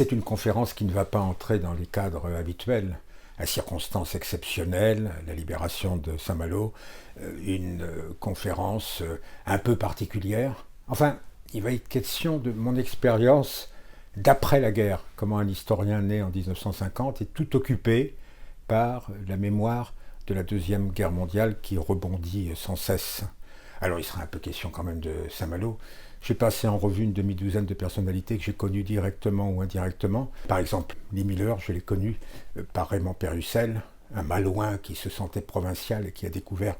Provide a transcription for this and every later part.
c'est une conférence qui ne va pas entrer dans les cadres habituels. À circonstances exceptionnelles, la libération de Saint-Malo, une conférence un peu particulière. Enfin, il va être question de mon expérience d'après la guerre, comment un historien né en 1950 est tout occupé par la mémoire de la Deuxième Guerre mondiale qui rebondit sans cesse. Alors il sera un peu question quand même de Saint-Malo. J'ai passé en revue une demi-douzaine de personnalités que j'ai connues directement ou indirectement. Par exemple, Lee Miller, je l'ai connu par Raymond Pérussel, un Malouin qui se sentait provincial et qui a découvert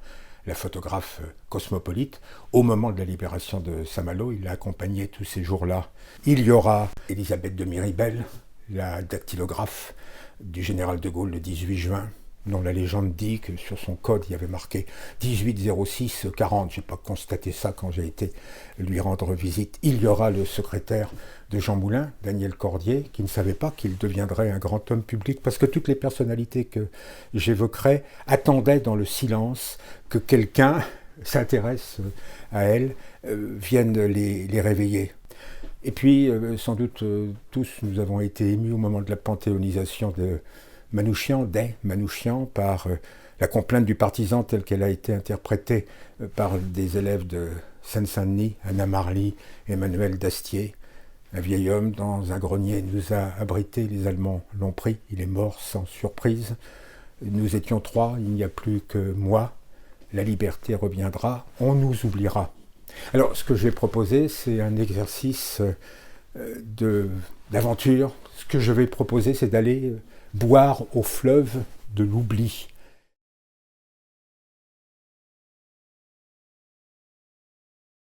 la photographe cosmopolite. Au moment de la libération de Saint-Malo, il l'a accompagné tous ces jours-là. Il y aura Elisabeth de Miribel, la dactylographe du général de Gaulle le 18 juin, dont la légende dit que sur son code, il y avait marqué 180640. Je n'ai pas constaté ça quand j'ai été lui rendre visite. Il y aura le secrétaire de Jean Moulin, Daniel Cordier, qui ne savait pas qu'il deviendrait un grand homme public, parce que toutes les personnalités que j'évoquerai attendaient dans le silence que quelqu'un s'intéresse à elles, vienne les réveiller. Et puis, sans doute, tous nous avons été émus au moment de la panthéonisation de Manouchian, des Manouchian, par la complainte du partisan telle qu'elle a été interprétée par des élèves de Seine-Saint-Denis, Anna Marly, Emmanuel Dastier. Un vieil homme dans un grenier nous a abrités, les Allemands l'ont pris, il est mort sans surprise. Nous étions 3, il n'y a plus que moi. La liberté reviendra, on nous oubliera. Alors, ce que je vais proposer, c'est un exercice d'aventure. Ce que je vais proposer, c'est d'aller boire au fleuve de l'oubli.